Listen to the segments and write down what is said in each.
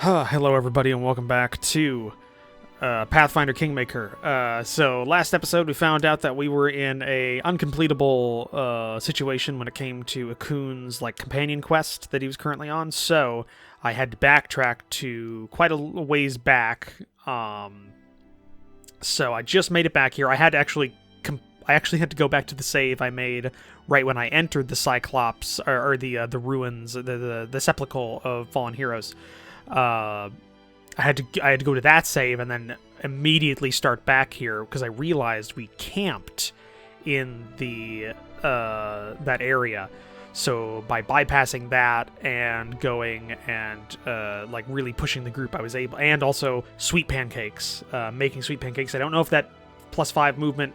Hello, everybody, and welcome back to Pathfinder Kingmaker. So, last episode, we found out that we were in a uncompletable situation when it came to Akun's companion quest that he was currently on. So, I had to backtrack to quite a ways back. So I just made it back here. I had to actually had to go back to the save I made right when I entered the Cyclops or the ruins, the sepulchre of fallen heroes. I had to go to that save and then immediately start back here because I realized we camped in the that area. So by bypassing that and going and really pushing the group, I was able, and also sweet pancakes, making sweet pancakes. I don't know if that +5 movement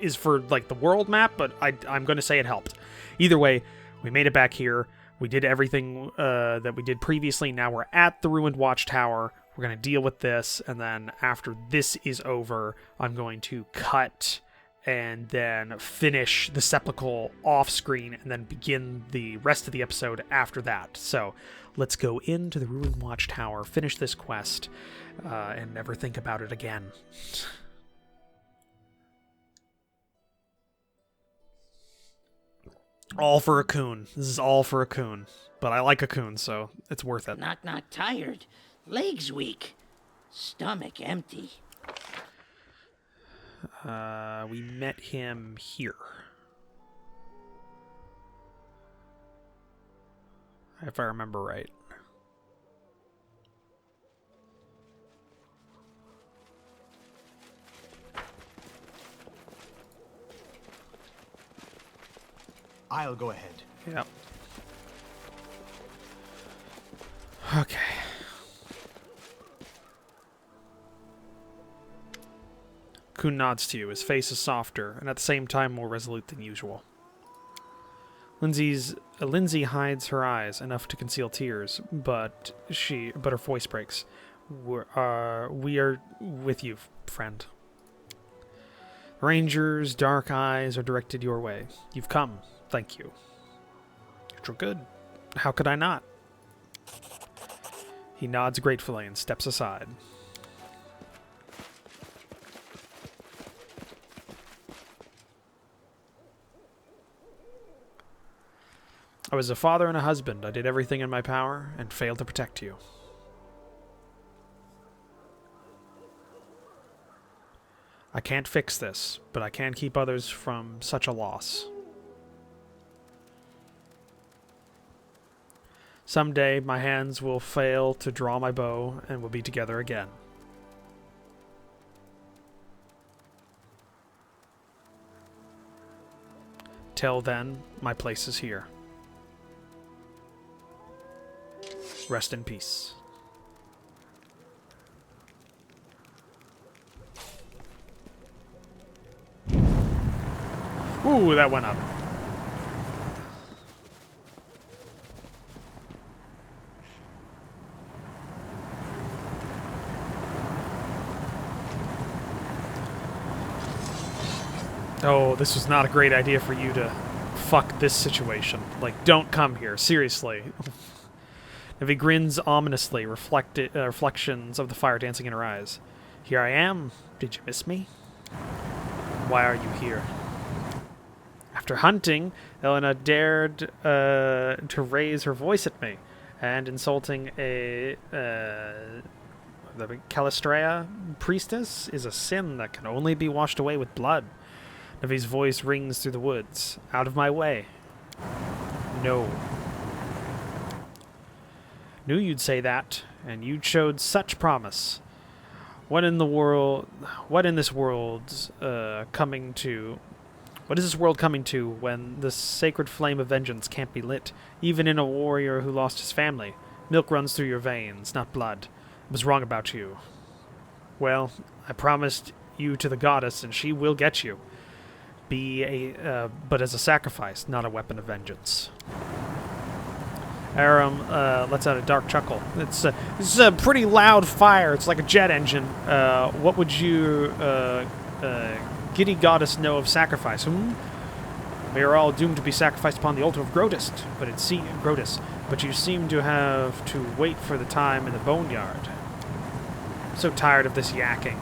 is for the world map, but I'm going to say it helped. Either way, we made it back here. We did everything that we did previously. Now we're at the ruined watchtower. We're going to deal with this, and then after this is over, I'm going to cut and then finish the sepulchre off screen and then begin the rest of the episode after that. So let's go into the ruined watchtower, finish this quest, and never think about it again. All for Akun. This is all for Akun. But I like Akun, so it's worth it. Knock, tired. Legs weak. Stomach empty. We met him here. If I remember right. I'll go ahead. Yep. Okay. Kun nods to you. His face is softer, and at the same time more resolute than usual. Lindsay hides her eyes enough to conceal tears, but her voice breaks. We are with you, friend. Ranger's dark eyes are directed your way. You've come. Thank you. You're good. How could I not? He nods gratefully and steps aside. I was a father and a husband. I did everything in my power and failed to protect you. I can't fix this, but I can keep others from such a loss. Someday, my hands will fail to draw my bow and we'll be together again. Till then, my place is here. Rest in peace. Ooh, that went up. Oh, this was not a great idea for you to fuck this situation. Don't come here. Seriously. Navi grins ominously, reflections of the fire dancing in her eyes. Here I am. Did you miss me? Why are you here? After hunting, Elena dared to raise her voice at me, and insulting the Calistrea priestess is a sin that can only be washed away with blood. Navi's voice rings through the woods. Out of my way. No. Knew you'd say that, and you showed such promise. What is this world coming to when the sacred flame of vengeance can't be lit, even in a warrior who lost his family? Milk runs through your veins, not blood. I was wrong about you. Well, I promised you to the goddess, and she will get you. But as a sacrifice, not a weapon of vengeance. Aram lets out a dark chuckle. This is a pretty loud fire. It's like a jet engine. What would you, giddy goddess, know of sacrifice? We are all doomed to be sacrificed upon the altar of Grotus, but it but you seem to have to wait for the time in the boneyard. I'm so tired of this yakking.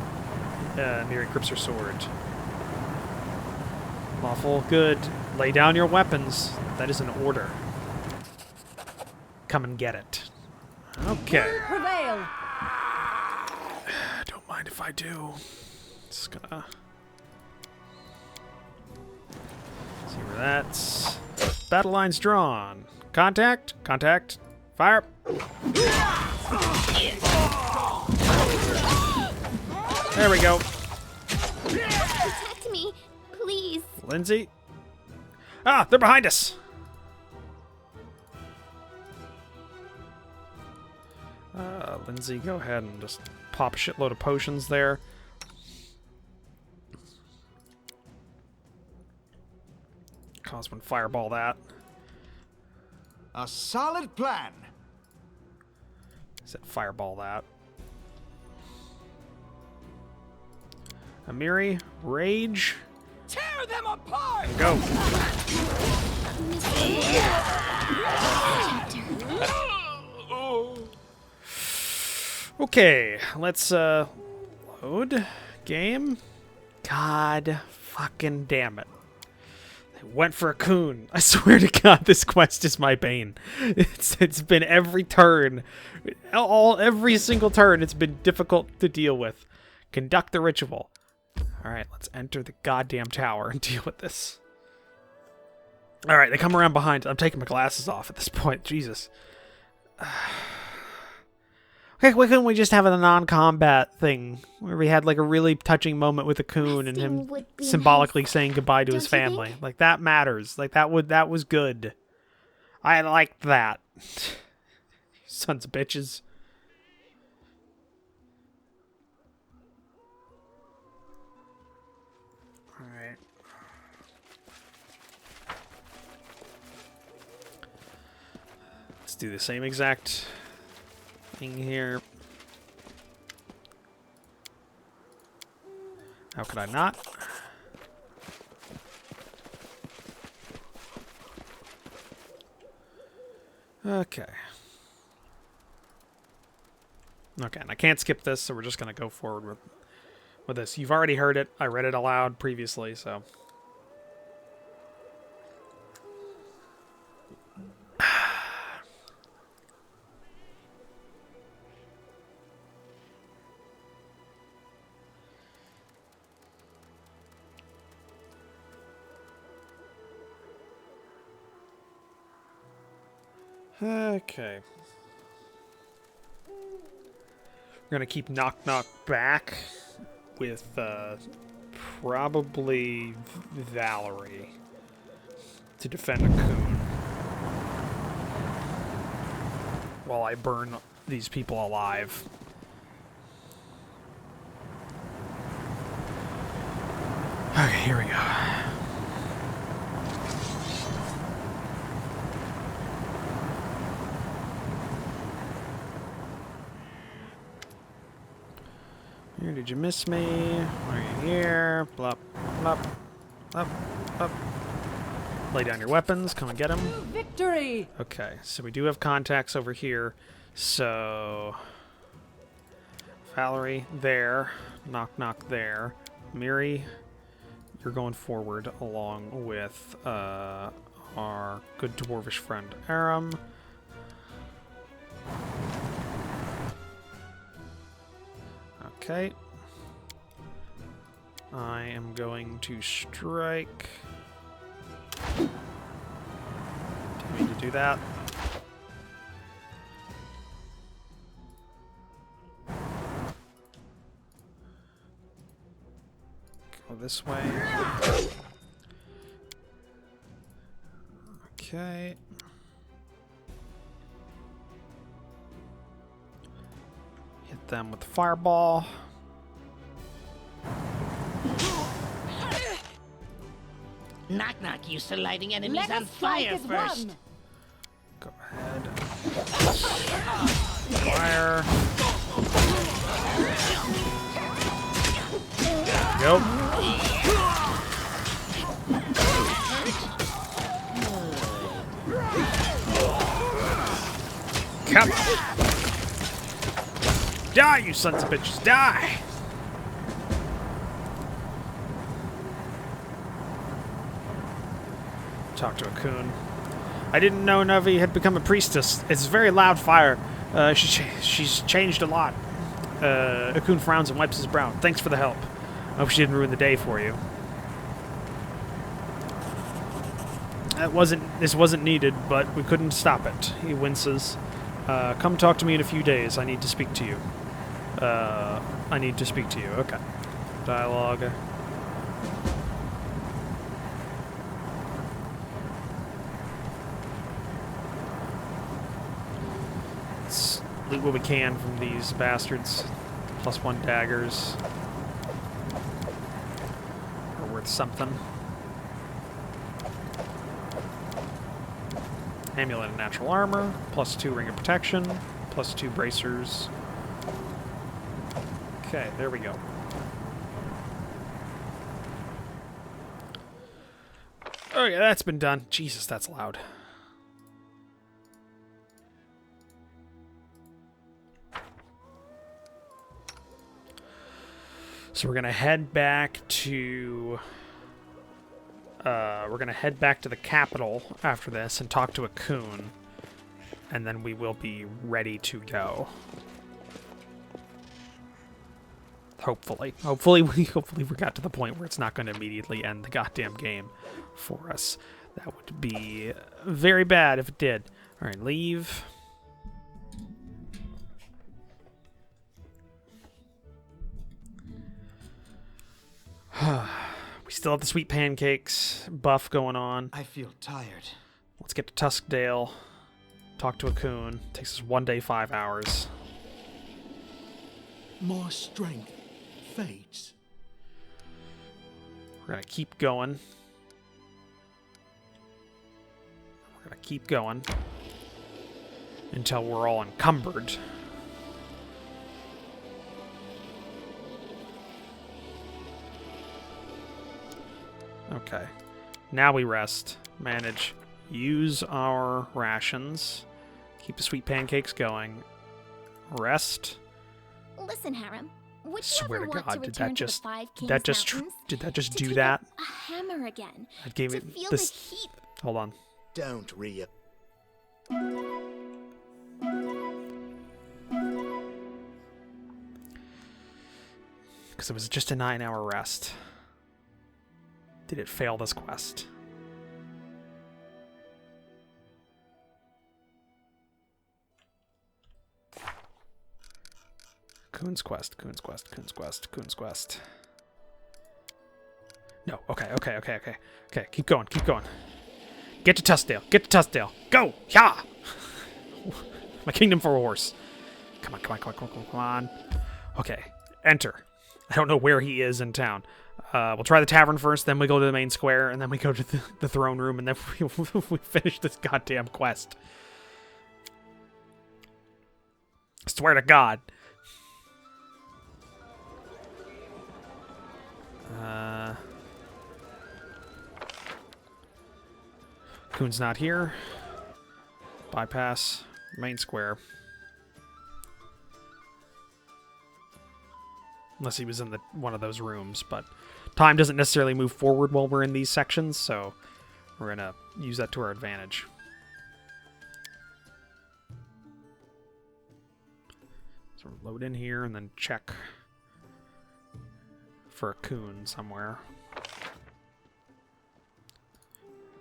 Miri grips her sword. Lawful, good. Lay down your weapons. That is an order. Come and get it. Okay. Prevail. Don't mind if I do. Just gonna see where that's. Battle lines drawn. Contact. Contact. Fire. There we go. Protect me, please. Lindsay. Ah, they're behind us. Lindsay, go ahead and just pop a shitload of potions there. Coswin, fireball that. A solid plan. Said fireball that. Amiri, rage. Tear them apart! Go. Okay, let's load game. God fucking damn it. I went for a coon. I swear to God, this quest is my bane. It's been every turn. Every single turn it's been difficult to deal with. Conduct the ritual. Alright, let's enter the goddamn tower and deal with this. Alright, they come around behind. I'm taking my glasses off at this point. Jesus. Okay, why couldn't we just have a non-combat thing where we had like a really touching moment with a coon and him symbolically saying goodbye to his family? Like that matters. Like that was good. I liked that. Sons of bitches. All right. Let's do the same exact thing here. How could I not? Okay. Okay, and I can't skip this, so we're just gonna go forward with this. You've already heard it. I read it aloud previously, so. Okay. We're gonna keep Knock Knock back with probably Valerie to defend a coon while I burn these people alive. Okay, here we go. Here, did you miss me? Are you here? Blop, blop, blop, blop. Lay down your weapons. Come and get them. Victory! Okay, so we do have contacts over here. So Valerie there. Knock, knock there. Miri, you're going forward along with our good dwarvish friend Aram. Okay. I am going to strike. Do you mean to do that? Go this way. Okay. Hit them with the fireball. Knock Knock used to lighting enemies Let on us strike fire as first. one. Go ahead. Fire. Go. Come on. Die, you sons of bitches, die! Talk to a coon. I didn't know Navi had become a priestess. It's a very loud fire. She's changed a lot. A coon frowns and wipes his brow. Thanks for the help. I hope she didn't ruin the day for you. This wasn't needed, but we couldn't stop it. He winces. Come talk to me in a few days. I need to speak to you. I need to speak to you. Okay. Dialogue. Let's loot what we can from these bastards. +1 daggers. Are worth something. Amulet of natural armor, +2 ring of protection, +2 bracers. Okay, there we go. Okay, that's been done. Jesus, that's loud. So we're gonna head back to the capital after this and talk to a coon, and then we will be ready to go. Hopefully we got to the point where it's not going to immediately end the goddamn game for us. That would be very bad if it did. All right, leave. We still have the sweet pancakes buff going on. I feel tired. Let's get to Tuskdale. Talk to a coon. Takes us 1 day, 5 hours. More strength fades. We're gonna keep going. We're gonna keep going until we're all encumbered. Okay. Now we rest. Manage. Use our rations. Keep the sweet pancakes going. Rest. Listen, Harem. Would you Swear ever to want God, to did return that to just the Five did Kings that just Mountains? did that just To do take that? up a hammer again. That gave to it feel this. the heat. Hold on. Don't re Because it was just a 9-hour rest. Did it fail this quest? Coon's quest, Coon's quest, Coon's quest, Coon's quest. No, okay. Okay, keep going. Get to Tuskdale, Go! Yeah! My kingdom for a horse. Come on. Okay, enter. I don't know where he is in town. We'll try the tavern first, then we go to the main square, and then we go to the throne room, and then we finish this goddamn quest. I swear to God. Coon's not here. Bypass main square. Unless he was in one of those rooms, but time doesn't necessarily move forward while we're in these sections, so we're gonna use that to our advantage. So load in here and then check for a coon somewhere.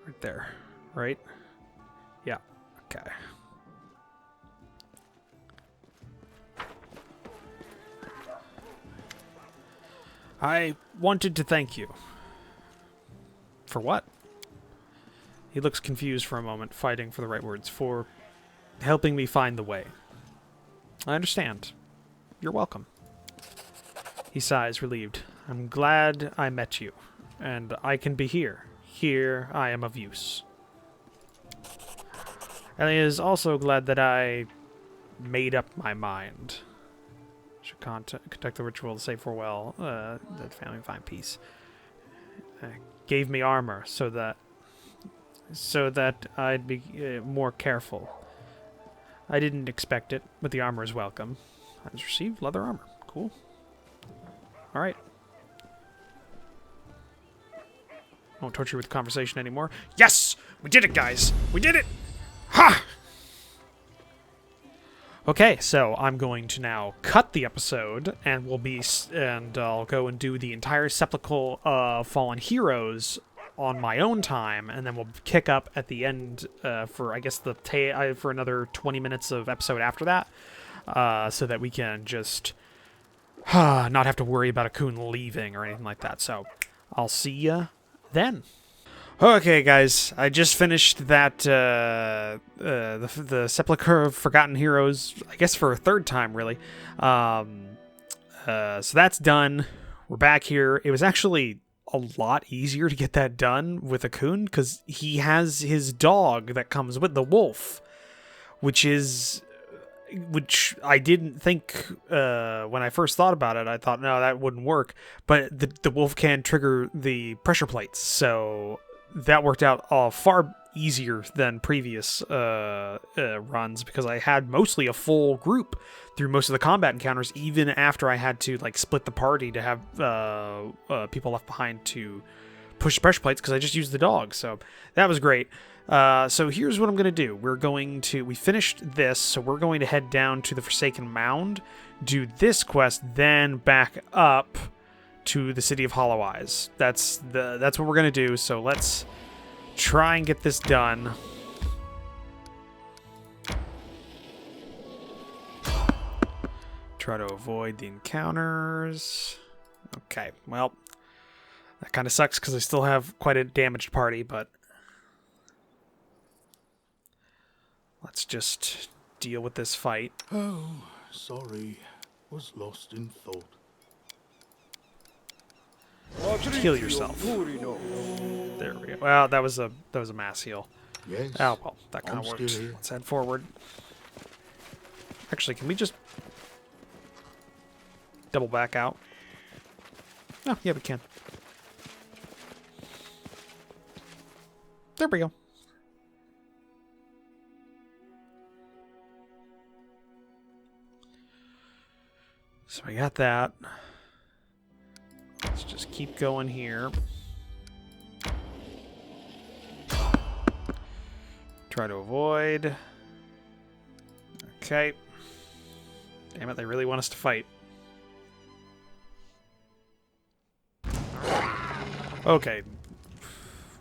Right there, right? Yeah, okay. I wanted to thank you. For what? He looks confused for a moment, fighting for the right words. For helping me find the way. I understand. You're welcome. He sighs, relieved. I'm glad I met you, and I can be here. Here I am of use. And he is also glad that I made up my mind. Should conduct the ritual to say farewell. That family find peace. Gave me armor so that I'd be more careful. I didn't expect it, but the armor is welcome. I just received leather armor. Cool. Alright. Won't torture you with conversation anymore. Yes! We did it, guys! We did it! Ha! Okay, so I'm going to now cut the episode, and I'll go and do the entire Sepulchre Fallen Heroes on my own time, and then we'll kick up at the end for, I guess, for another 20 minutes of episode after that, so that we can just not have to worry about a coon leaving or anything like that. So I'll see ya then. Okay, guys, I just finished that the Sepulchre of Forgotten Heroes, I guess for a third time, really. So that's done. We're back here. It was actually a lot easier to get that done with a coon, because he has his dog that comes with the wolf, which I didn't think when I first thought about it. I thought, no, that wouldn't work. But the wolf can trigger the pressure plates, so that worked out far easier than previous runs, because I had mostly a full group through most of the combat encounters, even after I had to split the party to have people left behind to push the pressure plates, because I just used the dog. So that was great. So here's what I'm going to do. We finished this, so we're going to head down to the Forsaken Mound, do this quest, then back up to the City of Hollow Eyes. That's what we're going to do, so let's try and get this done. Try to avoid the encounters. Okay, well, that kind of sucks because I still have quite a damaged party, but let's just deal with this fight. Oh, sorry. Was lost in thought. Heal yourself. There we go. Well, that was a mass heal. Yes. Oh well, that kind I'm of worked. still here. Let's head forward. Actually, can we just double back out? Oh, yeah, we can. There we go. So we got that. Let's just keep going here. Try to avoid. Okay. Damn it, they really want us to fight. Okay.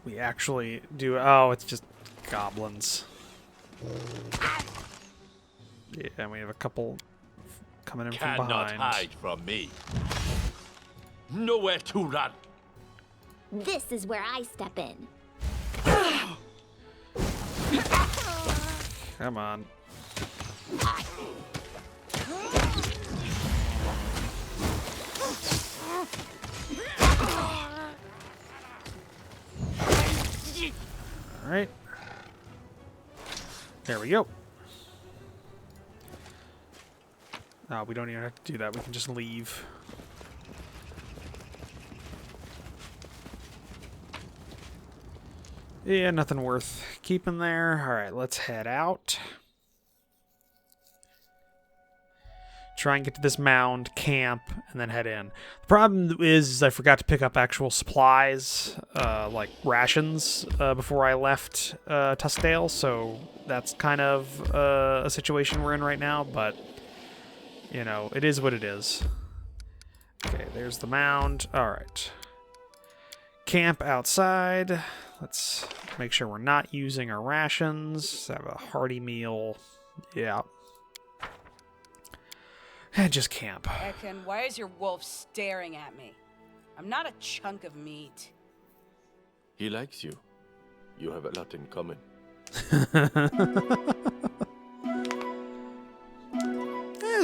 We actually do... Oh, it's just goblins. Yeah, and we have a couple coming in from Cannot behind. hide from me. Nowhere to run. This is where I step in. Come on. Alright. There we go. Oh, we don't even have to do that. We can just leave. Yeah, nothing worth keeping there. Alright, let's head out. Try and get to this mound, camp, and then head in. The problem is I forgot to pick up actual supplies, like rations, before I left Tuskdale, so that's kind of a situation we're in right now, but, you know, it is what it is. Okay, there's the mound. Alright. Camp outside. Let's make sure we're not using our rations. Have a hearty meal. Yeah. And just camp. Ekin, why is your wolf staring at me? I'm not a chunk of meat. He likes you. You have a lot in common.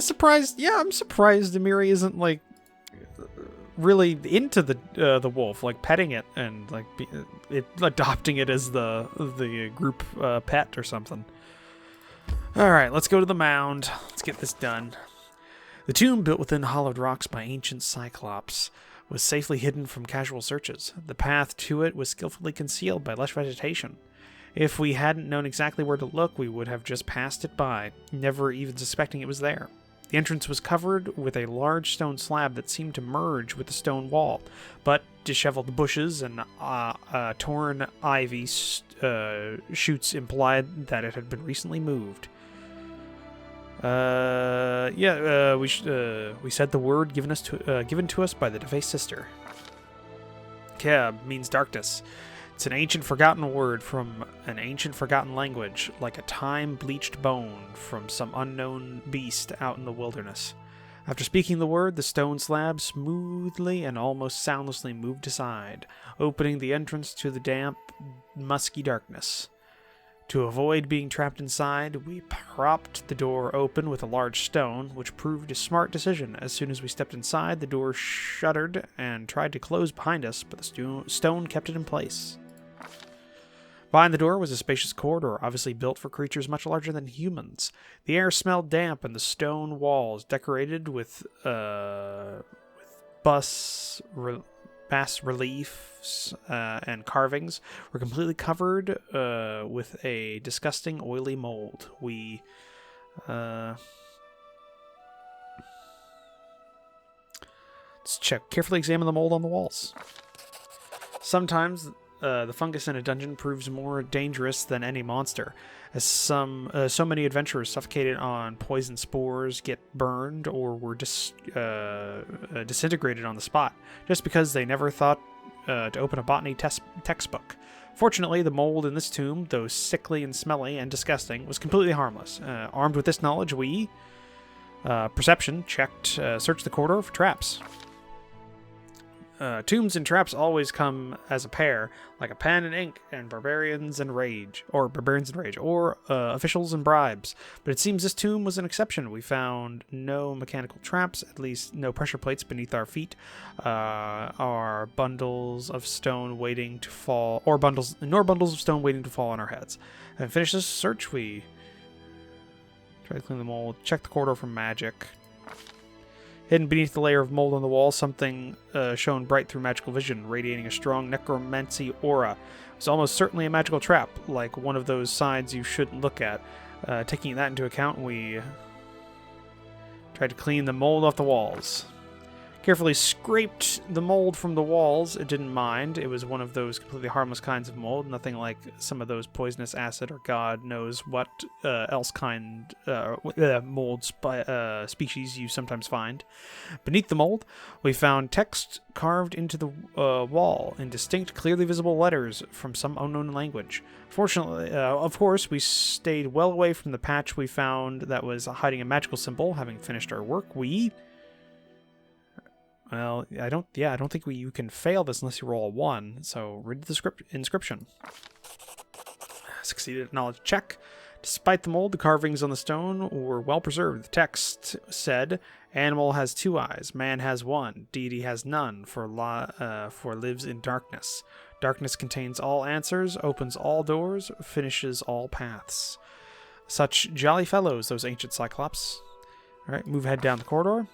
Surprised. Yeah, I'm surprised Amiri isn't like really into the wolf, like petting it and like adopting it as the group pet or something. All right, let's go to the mound. Let's get this done. The tomb, built within hollowed rocks by ancient cyclops, was safely hidden from casual searches. The path to it was skillfully concealed by lush vegetation. If we hadn't known exactly where to look, we would have just passed it by, never even suspecting it was there. The entrance was covered with a large stone slab that seemed to merge with the stone wall, but disheveled bushes and torn ivy shoots implied that it had been recently moved. We said the word given to us by the defaced sister. Keb means darkness. It's an ancient forgotten word from an ancient forgotten language, like a time-bleached bone from some unknown beast out in the wilderness. After speaking the word, the stone slab smoothly and almost soundlessly moved aside, opening the entrance to the damp, musky darkness. To avoid being trapped inside, we propped the door open with a large stone, which proved a smart decision. As soon as we stepped inside, the door shuddered and tried to close behind us, but the stone kept it in place. Behind the door was a spacious corridor, obviously built for creatures much larger than humans. The air smelled damp, and the stone walls, decorated with bas reliefs and carvings, were completely covered with a disgusting oily mold. We let's carefully examine the mold on the walls. Sometimes the fungus in a dungeon proves more dangerous than any monster, as so many adventurers suffocated on poison spores, get burned, or were disintegrated on the spot, just because they never thought to open a botany textbook. Fortunately, the mold in this tomb, though sickly and smelly and disgusting, was completely harmless. Armed with this knowledge, we searched the corridor for traps. Tombs and traps always come as a pair, like a pen and ink and barbarians and rage, or officials and bribes. But it seems this tomb was an exception. We found no mechanical traps, at least no pressure plates beneath our feet, or bundles of stone waiting to fall, nor bundles of stone waiting to fall on our heads. Having finished this search, we tried to clean the mold, check the corridor for magic. Hidden beneath the layer of mold on the wall, something shone bright through magical vision, radiating a strong necromancy aura. It was almost certainly a magical trap, like one of those signs you shouldn't look at. Taking that into account, we tried to clean the mold off the walls. Carefully scraped the mold from the walls. It didn't mind. It was one of those completely harmless kinds of mold, nothing like some of those poisonous acid or God knows what else kind mold species you sometimes find. Beneath the mold, we found text carved into the wall in distinct, clearly visible letters from some unknown language. Fortunately, of course, we stayed well away from the patch we found that was hiding a magical symbol. Having finished our work, I don't think you can fail this unless you roll a 1, so read the inscription. Succeeded at knowledge check. Despite the mold, the carvings on the stone were well preserved. The text said, "Animal has 2 eyes, man has 1, deity has none, for lives in darkness. Darkness contains all answers, opens all doors, finishes all paths." Such jolly fellows, those ancient Cyclops. Alright, move ahead down the corridor.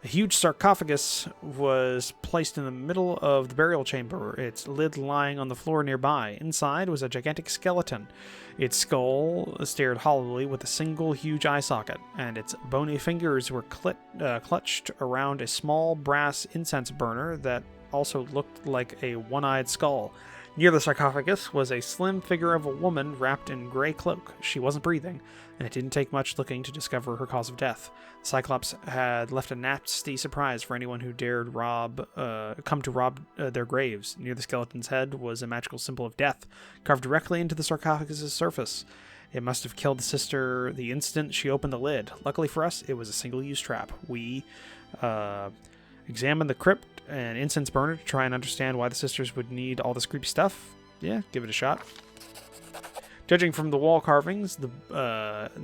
A huge sarcophagus was placed in the middle of the burial chamber, its lid lying on the floor nearby. Inside was a gigantic skeleton. Its skull stared hollowly with a single huge eye socket, and its bony fingers were clutched around a small brass incense burner that also looked like a one-eyed skull. Near the sarcophagus was a slim figure of a woman wrapped in gray cloak. She wasn't breathing, and it didn't take much looking to discover her cause of death. The Cyclops had left a nasty surprise for anyone who dared come to rob their graves. Near the skeleton's head was a magical symbol of death, carved directly into the sarcophagus's surface. It must have killed the sister the instant she opened the lid. Luckily for us, it was a single-use trap. We examined the crypt and incense burner to try and understand why the sisters would need all this creepy stuff. Yeah, give it a shot. Judging from the wall carvings, the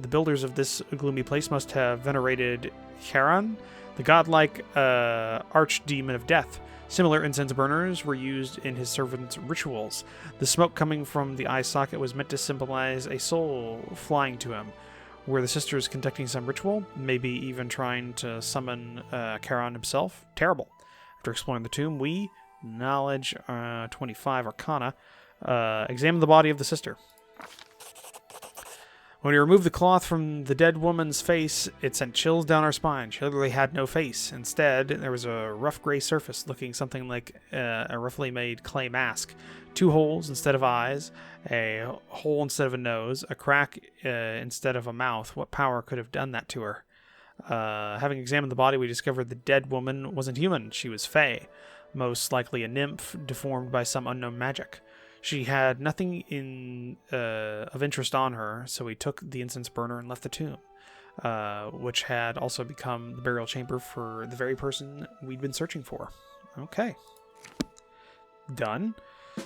builders of this gloomy place must have venerated Charon, the godlike archdemon of death. Similar incense burners were used in his servants' rituals. The smoke coming from the eye socket was meant to symbolize a soul flying to him. Were the sisters conducting some ritual? Maybe even trying to summon Charon himself? Terrible. After exploring the tomb, we, knowledge 25 Arcana, examined the body of the sister. When we removed the cloth from the dead woman's face, it sent chills down our spine. She literally had no face. Instead, there was a rough gray surface looking something like a roughly made clay mask. 2 holes instead of eyes, a hole instead of a nose, a crack instead of a mouth. What power could have done that to her? Having examined the body, we discovered the dead woman wasn't human. She was fey, most likely a nymph deformed by some unknown magic. She had nothing of interest on her, so we took the incense burner and left the tomb, which had also become the burial chamber for the very person we'd been searching for. Okay. Done.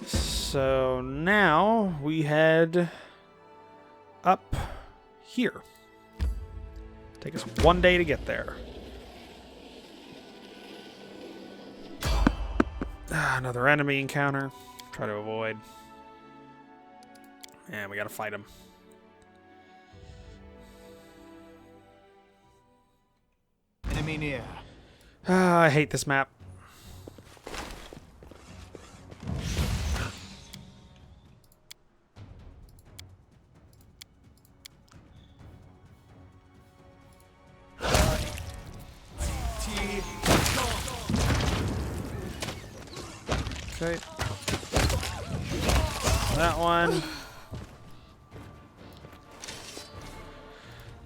So now we head up here. Take us 1 day to get there. Another enemy encounter. Try to avoid. And we gotta fight him. Enemy near. I hate this map. Okay. That one.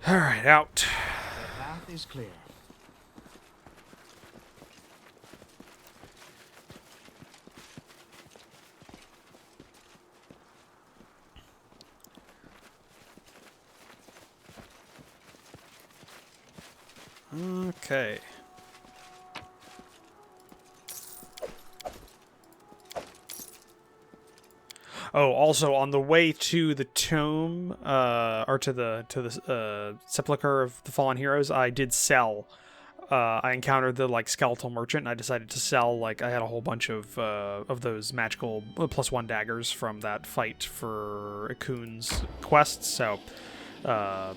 Alright, out. The path is clear. Okay. Oh, also on the way to the tomb, or to the sepulcher of the fallen heroes, I did sell. I encountered the skeletal merchant, and I decided to sell. I had a whole bunch of those magical +1 daggers from that fight for Kuhn's quest. So, I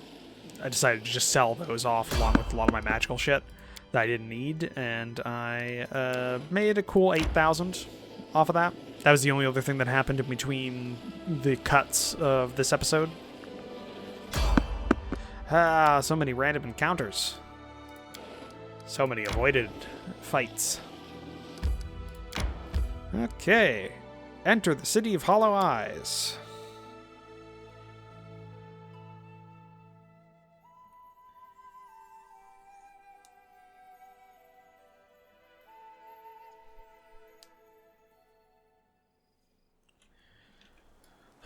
decided to just sell those off along with a lot of my magical shit that I didn't need, and I made a cool 8,000 off of that. That was the only other thing that happened in between the cuts of this episode. So many random encounters. So many avoided fights. Okay. Enter the City of Hollow Eyes.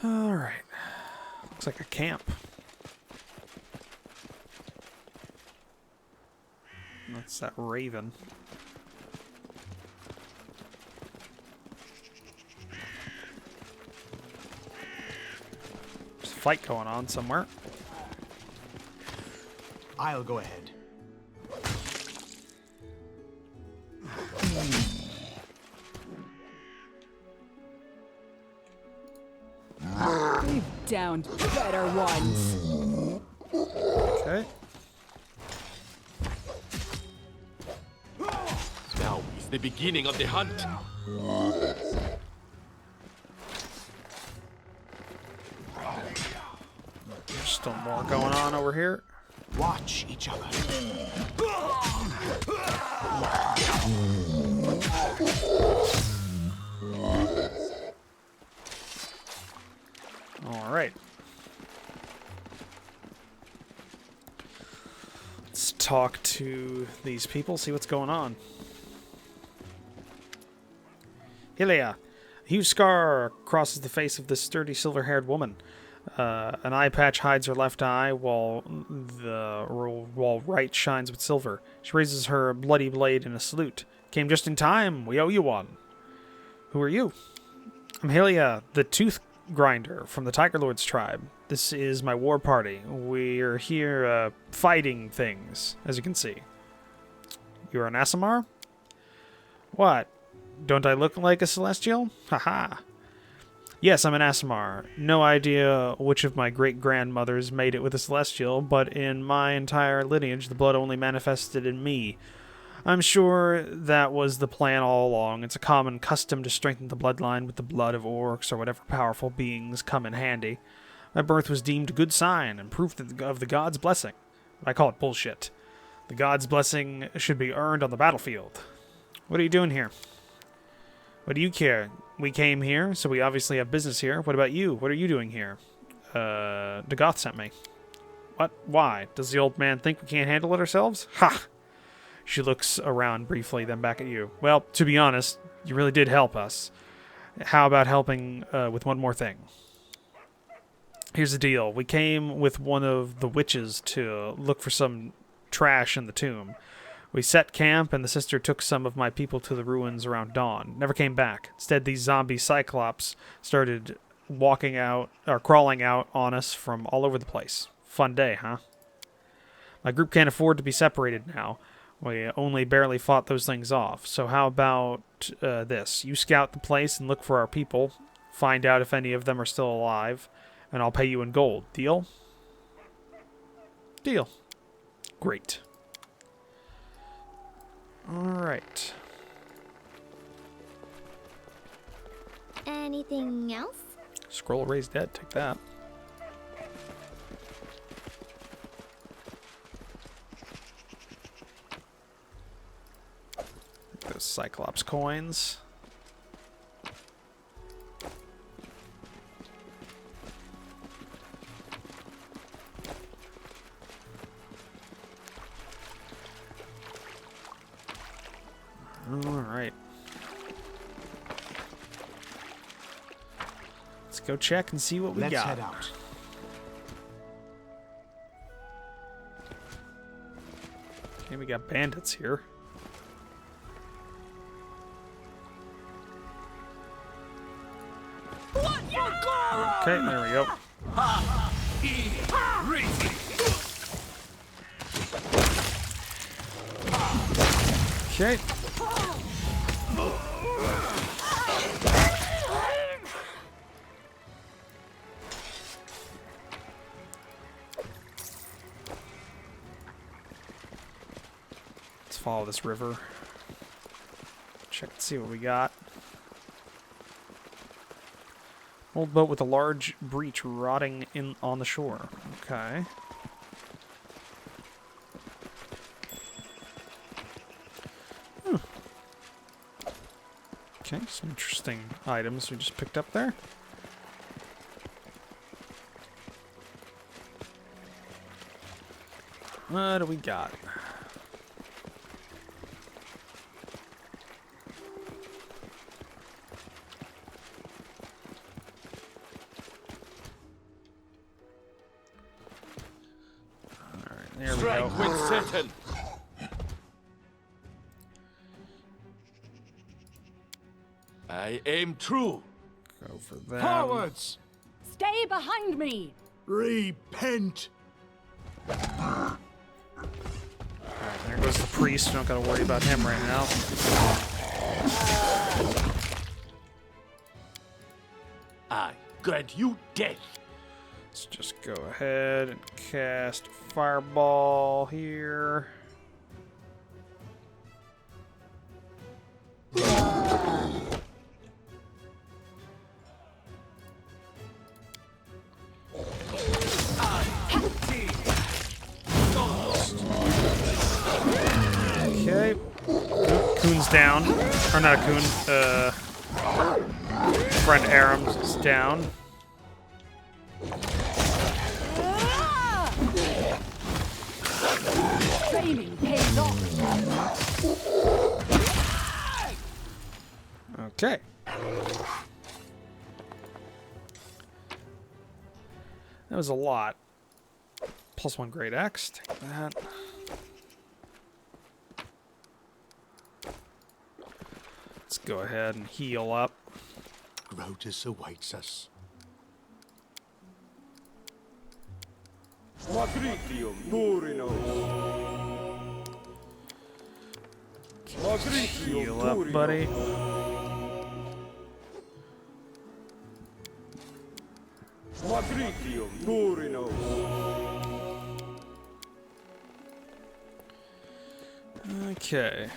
Alright. Looks like a camp. That's that raven. There's a fight going on somewhere. I'll go ahead. We've downed better ones. Okay. Now is the beginning of the hunt. There's still more going on over here. Watch each other. Alright. Let's talk to these people, see what's going on. Hylia. A huge scar crosses the face of this sturdy silver-haired woman. An eye patch hides her left eye, while right shines with silver. She raises her bloody blade in a salute. Came just in time. We owe you one. Who are you? I'm Hylia, the Tooth Grinder from the Tiger Lord's tribe. This is my war party. We're here fighting things, as you can see. You're an Aasimar? What? Don't I look like a Celestial? Haha. Yes, I'm an Aasimar. No idea which of my great-grandmothers made it with a Celestial, but in my entire lineage, the blood only manifested in me. I'm sure that was the plan all along. It's a common custom to strengthen the bloodline with the blood of orcs or whatever powerful beings come in handy. My birth was deemed a good sign and proof of the god's blessing. But I call it bullshit. The god's blessing should be earned on the battlefield. What are you doing here? What do you care? We came here, so we obviously have business here. What about you? What are you doing here? The Goth sent me. What? Why? Does the old man think we can't handle it ourselves? Ha! She looks around briefly, then back at you. Well, to be honest, you really did help us. How about helping with one more thing? Here's the deal. We came with one of the witches to look for some trash in the tomb. We set camp, and the sister took some of my people to the ruins around dawn. Never came back. Instead, these zombie cyclops started walking out, or crawling out on us from all over the place. Fun day, huh? My group can't afford to be separated now. We only barely fought those things off. So how about this? You scout the place and look for our people. Find out if any of them are still alive. And I'll pay you in gold. Deal? Deal. Great. Alright. Anything else? Scroll raise dead. Take that. Those Cyclops coins. Alright. Let's go check and see what we got. Let's head out. Okay, we got bandits here. Okay, there we go. Okay. Let's follow this river. Check and see what we got. Old boat with a large breach rotting in on the shore. Okay. Okay, some interesting items we just picked up there. What do we got? Alright, there we go. Strike with Satan! I aim true. Go for them. Forwards! Stay behind me! Repent! Alright, there goes the priest. We don't gotta worry about him right now. I grant you death. Let's just go ahead and cast Fireball here. Okay. Coon's down. Or not a Coon. Friend Aram's is down. Training pays off. Okay. That was a lot. +1 Great Axe. Take that. Let's go ahead and heal up. Grotus awaits us. Heal up, buddy. Okay.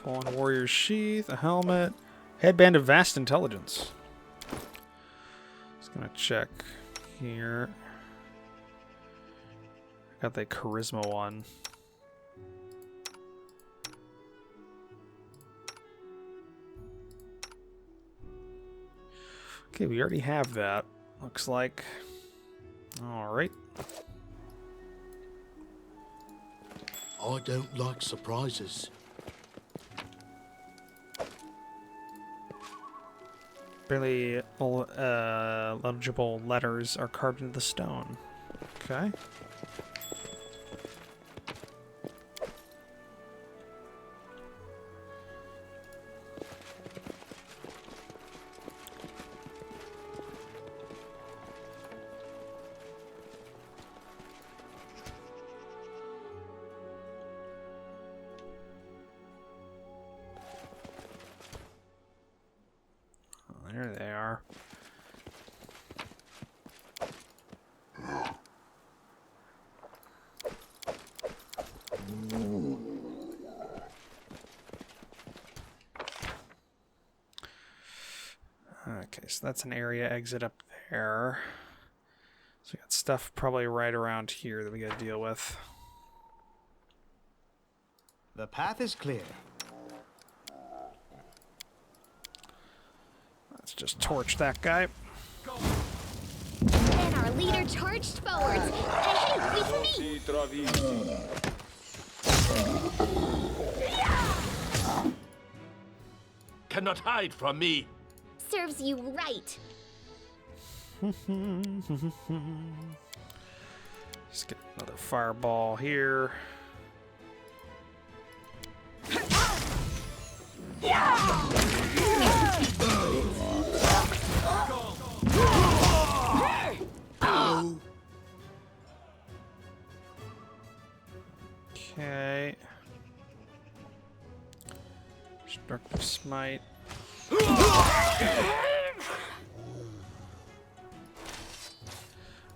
Fallen Warrior's Sheath, a helmet, Headband of vast intelligence. Just gonna check here. Got the charisma one. Okay, we already have that. Looks like. All right. I don't like surprises. Barely legible letters are carved into the stone. Okay. There they are. Okay, so that's an area exit up there. So we got stuff probably right around here that we gotta deal with. The path is clear. Let's just torch that guy. And our leader charged forwards. Hey, with me! Cannot hide from me. Serves you right. Just get another fireball here. Okay. Destructive smite.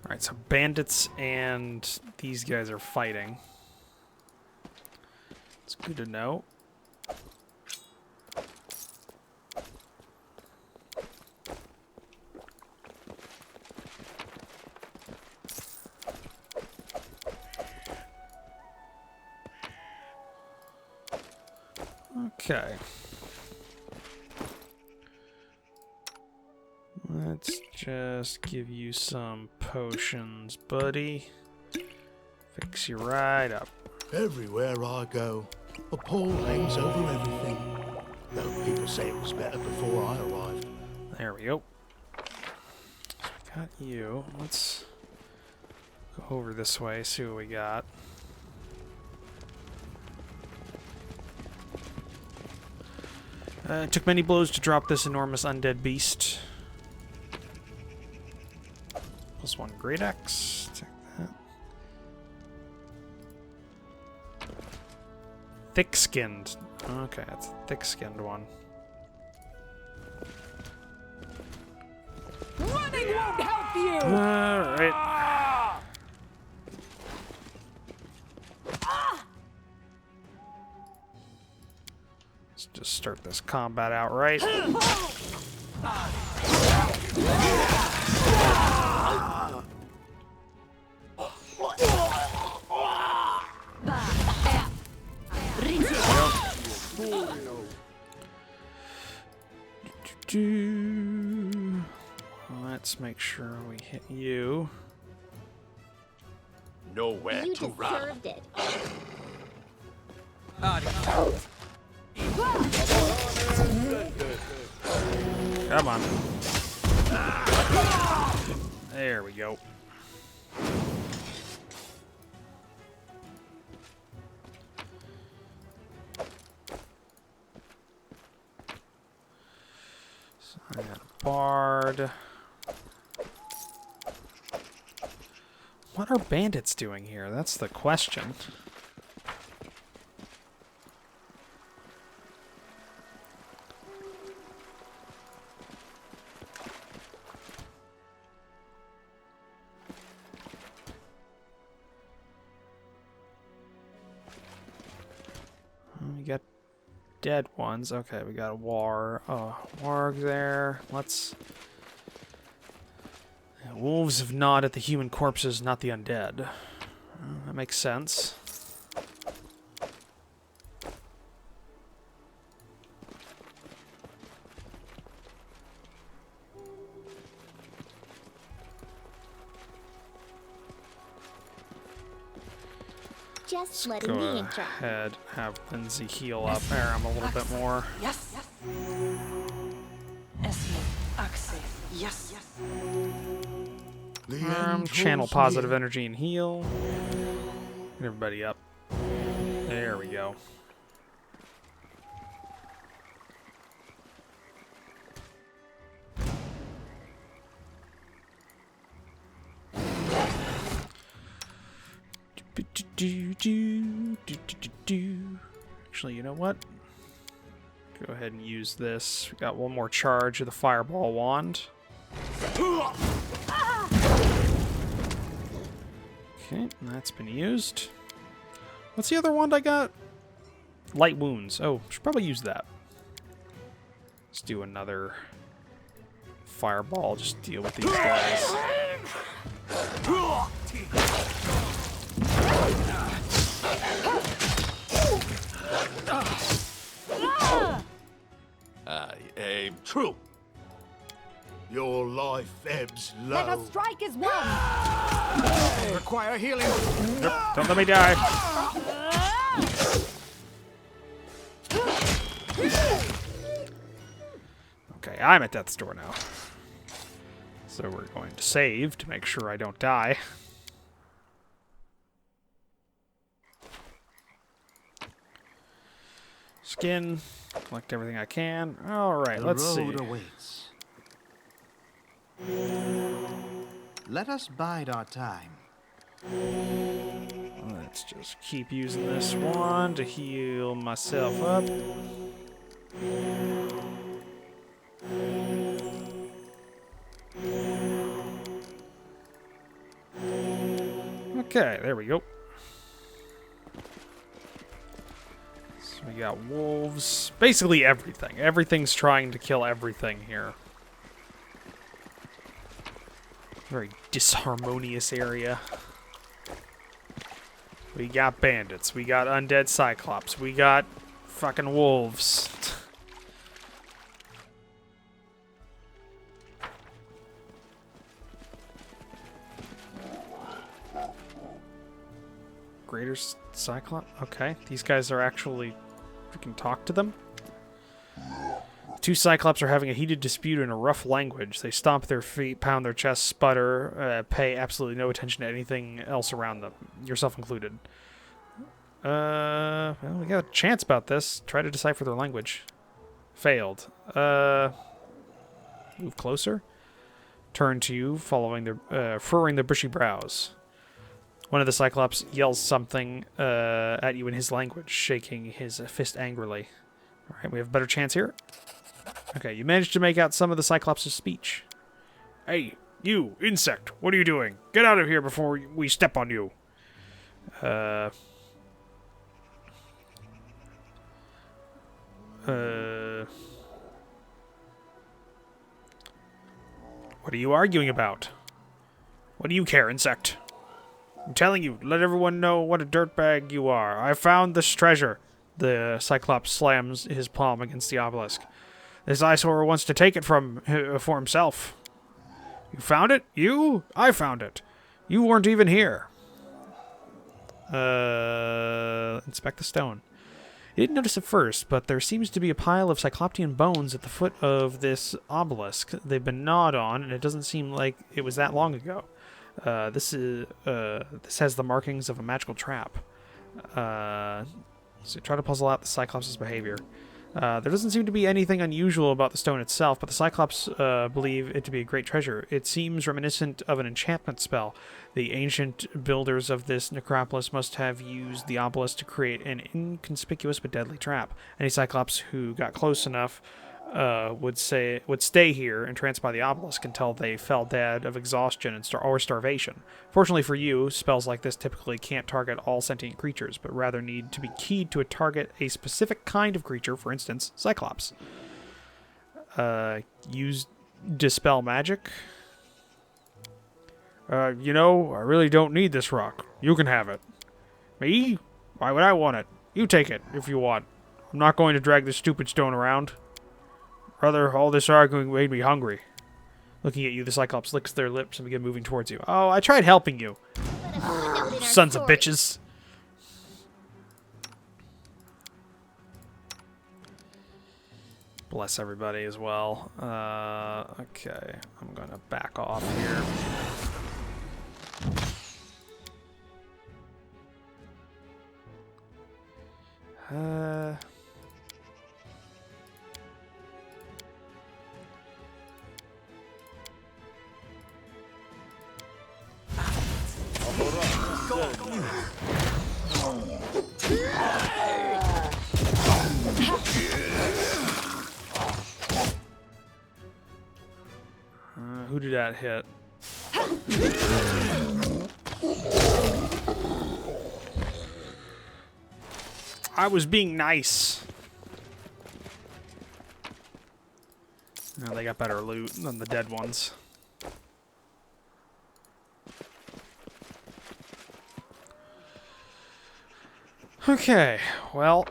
Alright, so bandits and these guys are fighting. It's good to know. Okay. Let's just give you some potions, buddy. Fix you right up. Everywhere I go, a pall hangs over everything. Though people say it was better before I arrived. There we go. Got you. Let's go over this way, see what we got. It took many blows to drop this enormous undead beast. +1 great axe. Take that. Thick-skinned. Okay, that's a thick-skinned one. Running won't help you! Alright. Let's just start this combat out right. Let's make sure we hit you. Nowhere You to run. deserved it. Come on. There we go. So I got a bard. What are bandits doing here? That's the question. We got dead ones. Okay, we got a warg there. Let's... Yeah, wolves have gnawed at the human corpses, not the undead. That makes sense. Just Let's letting go me intro. ahead, have Lindsay heal up there. I'm a little bit more. Yes. Esme, Axe. Yes. The end Channel draws positive near. energy and heal. Get everybody up. There we go. Actually, you know what? Go ahead and use this. We got one more charge of the fireball wand. Okay, that's been used. What's the other wand I got? Light wounds. Oh, should probably use that. Let's do another fireball. Just deal with these guys. I aim true. Your life ebbs low. Let us strike as one. Require healing. Don't let me die. Okay, I'm at death's door now. So we're going to save to make sure I don't die. Skin. Collect everything I can. Alright, let's see. The road awaits. Let us bide our time. Let's just keep using this wand to heal myself up. Okay, there we go. So we got wolves. Basically everything. Everything's trying to kill everything here. Very disharmonious area. We got bandits. We got undead cyclops. We got fucking wolves. Greater cyclop? Okay, these guys are actually... We can talk to them. Two cyclops are having a heated dispute in a rough language. They stomp their feet, pound their chests, sputter, pay absolutely no attention to anything else around them, yourself included. Well, we got a chance about this. Try to decipher their language. Failed. Move closer. Turn to you, following their, furrowing their bushy brows. One of the cyclops yells something at you in his language, shaking his fist angrily. All right, we have a better chance here. Okay, you managed to make out some of the cyclops' speech. Hey, you, insect, what are you doing? Get out of here before we step on you. What are you arguing about? What do you care, insect? I'm telling you, let everyone know what a dirtbag you are. I found this treasure. The Cyclops slams his palm against the obelisk. This eyesore wants to take it for himself. You found it? You? I found it. You weren't even here. Inspect the stone. You didn't notice at first, but there seems to be a pile of Cycloptean bones at the foot of this obelisk. They've been gnawed on, and it doesn't seem like it was that long ago. This has the markings of a magical trap. So try to puzzle out the Cyclops' behavior. There doesn't seem to be anything unusual about the stone itself, but the Cyclops believe it to be a great treasure. It seems reminiscent of an enchantment spell. The ancient builders of this necropolis must have used the obelisk to create an inconspicuous but deadly trap. Any Cyclops who got close enough would stay here and trance by the obelisk until they fell dead of exhaustion or starvation. Fortunately for you, spells like this typically can't target all sentient creatures, but rather need to be keyed to a specific kind of creature, for instance, Cyclops. Use Dispel Magic. I really don't need this rock. You can have it. Me? Why would I want it? You take it, if you want. I'm not going to drag this stupid stone around. Rather, all this arguing made me hungry. Looking at you, the Cyclops licks their lips and begin moving towards you. Oh, I tried helping you. Sons of bitches. Bless everybody as well. Okay, I'm gonna back off here. Who did that hit? I was being nice. Now they got better loot than the dead ones. Okay, well,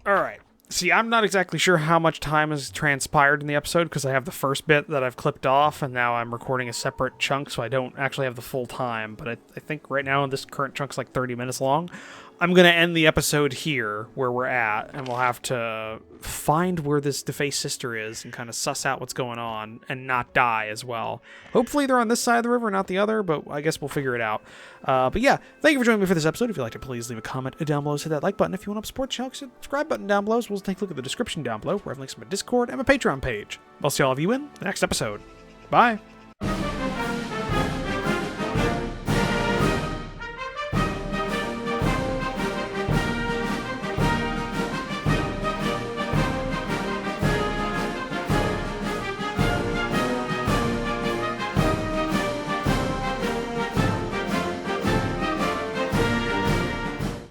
alright. See, I'm not exactly sure how much time has transpired in the episode because I have the first bit that I've clipped off and now I'm recording a separate chunk, so I don't actually have the full time. But I think right now this current chunk's like 30 minutes long. I'm going to end the episode here where we're at, and we'll have to find where this defaced sister is and kind of suss out what's going on and not die as well. Hopefully they're on this side of the river, not the other, but I guess we'll figure it out. But yeah, thank you for joining me for this episode. If you liked it, please leave a comment down below. Hit that like button. If you want to support the channel, hit the subscribe button down below. So we'll take a look at the description down below where I have links to my Discord and my Patreon page. I'll see all of you in the next episode. Bye!